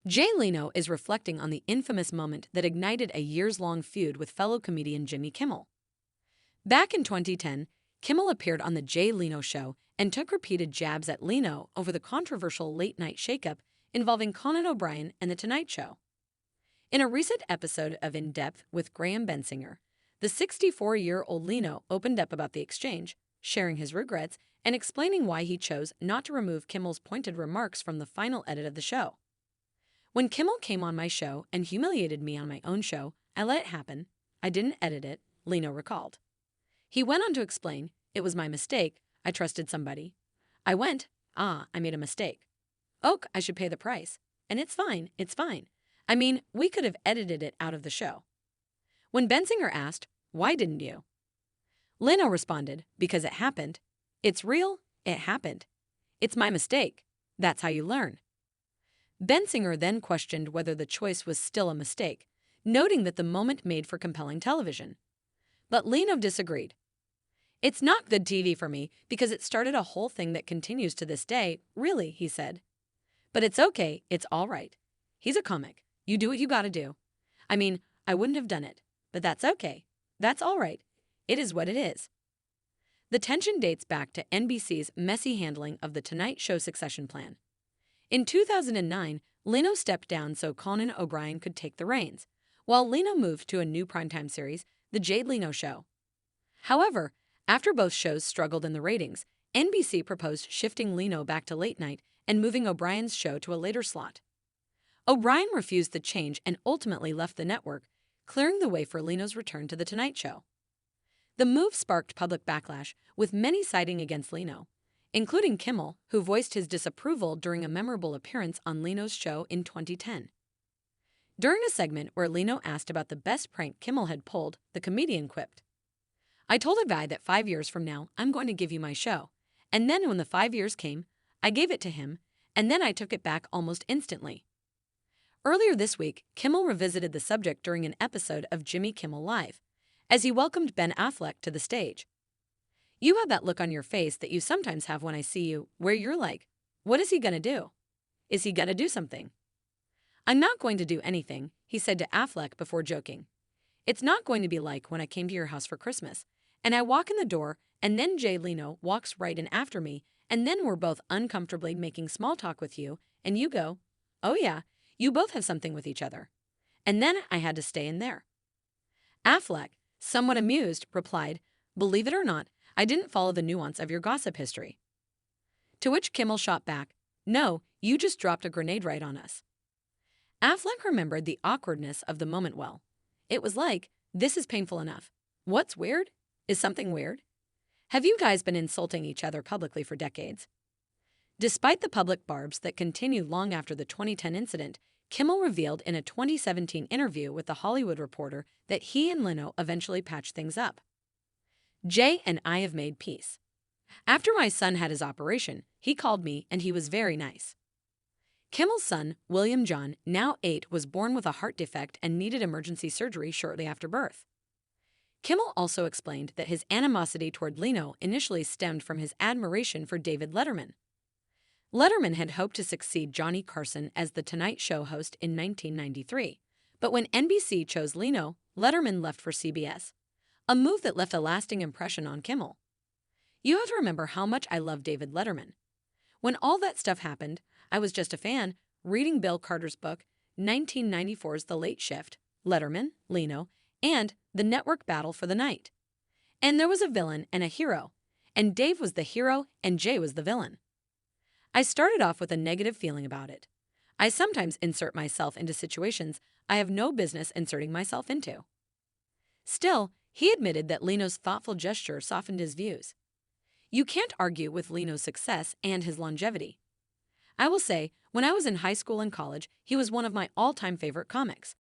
Jay Leno is reflecting on the infamous moment that ignited a years-long feud with fellow comedian Jimmy Kimmel. Back in 2010, Kimmel appeared on The Jay Leno Show and took repeated jabs at Leno over the controversial late-night shakeup involving Conan O'Brien and The Tonight Show. In a recent episode of In Depth with Graham Bensinger, the 64-year-old Leno opened up about the exchange, sharing his regrets and explaining why he chose not to remove Kimmel's pointed remarks from the final edit of the show. "When Kimmel came on my show and humiliated me on my own show, I let it happen. I didn't edit it," Leno recalled. He went on to explain, "It was my mistake. I trusted somebody. I went, I made a mistake. I should pay the price. And it's fine, it's fine. I mean, we could have edited it out of the show." When Bensinger asked, "Why didn't you?" Leno responded, "Because it happened. It's real, it happened. It's my mistake. That's how you learn." Bensinger then questioned whether the choice was still a mistake, noting that the moment made for compelling television. But Leno disagreed. "It's not good TV for me because it started a whole thing that continues to this day, really," he said. "But it's okay, it's all right. He's a comic. You do what you gotta do. I mean, I wouldn't have done it, but that's okay. That's all right. It is what it is." The tension dates back to NBC's messy handling of The Tonight Show succession plan. In 2009, Leno stepped down so Conan O'Brien could take the reins, while Leno moved to a new primetime series, The Jay Leno Show. However, after both shows struggled in the ratings, NBC proposed shifting Leno back to late night and moving O'Brien's show to a later slot. O'Brien refused the change and ultimately left the network, clearing the way for Leno's return to The Tonight Show. The move sparked public backlash, with many siding against Leno, including Kimmel, who voiced his disapproval during a memorable appearance on Leno's show in 2010. During a segment where Leno asked about the best prank Kimmel had pulled, the comedian quipped, "I told a guy that 5 years from now I'm going to give you my show, and then when the 5 years came, I gave it to him, and then I took it back almost instantly." Earlier this week, Kimmel revisited the subject during an episode of Jimmy Kimmel Live, as he welcomed Ben Affleck to the stage. "You have that look on your face that you sometimes have when I see you, where you're like, what is he gonna do? Is he gonna do something?" "I'm not going to do anything," he said to Affleck before joking. "It's not going to be like when I came to your house for Christmas, and I walk in the door, and then Jay Leno walks right in after me, and then we're both uncomfortably making small talk with you, and you go, 'Oh yeah, you both have something with each other.' And then I had to stay in there." Affleck, somewhat amused, replied, "Believe it or not, I didn't follow the nuance of your gossip history." To which Kimmel shot back, "No, you just dropped a grenade right on us." Affleck remembered the awkwardness of the moment well. It was like, "This is painful enough. What's weird? Is something weird? Have you guys been insulting each other publicly for decades?" Despite the public barbs that continued long after the 2010 incident, Kimmel revealed in a 2017 interview with The Hollywood Reporter that he and Leno eventually patched things up. "Jay and I have made peace. After my son had his operation, he called me and he was very nice." Kimmel's son, William John, now 8, was born with a heart defect and needed emergency surgery shortly after birth. Kimmel also explained that his animosity toward Leno initially stemmed from his admiration for David Letterman. Letterman had hoped to succeed Johnny Carson as The Tonight Show host in 1993, but when NBC chose Leno, Letterman left for CBS, a move that left a lasting impression on Kimmel. "You have to remember how much I love David Letterman. When all that stuff happened, I was just a fan, reading Bill Carter's book, 1994's The Late Shift, Letterman, Leno, and the network battle for the night. And there was a villain and a hero, and Dave was the hero and Jay was the villain. I started off with a negative feeling about it. I sometimes insert myself into situations I have no business inserting myself into." Still, he admitted that Leno's thoughtful gesture softened his views. "You can't argue with Leno's success and his longevity. I will say, when I was in high school and college, he was one of my all-time favorite comics.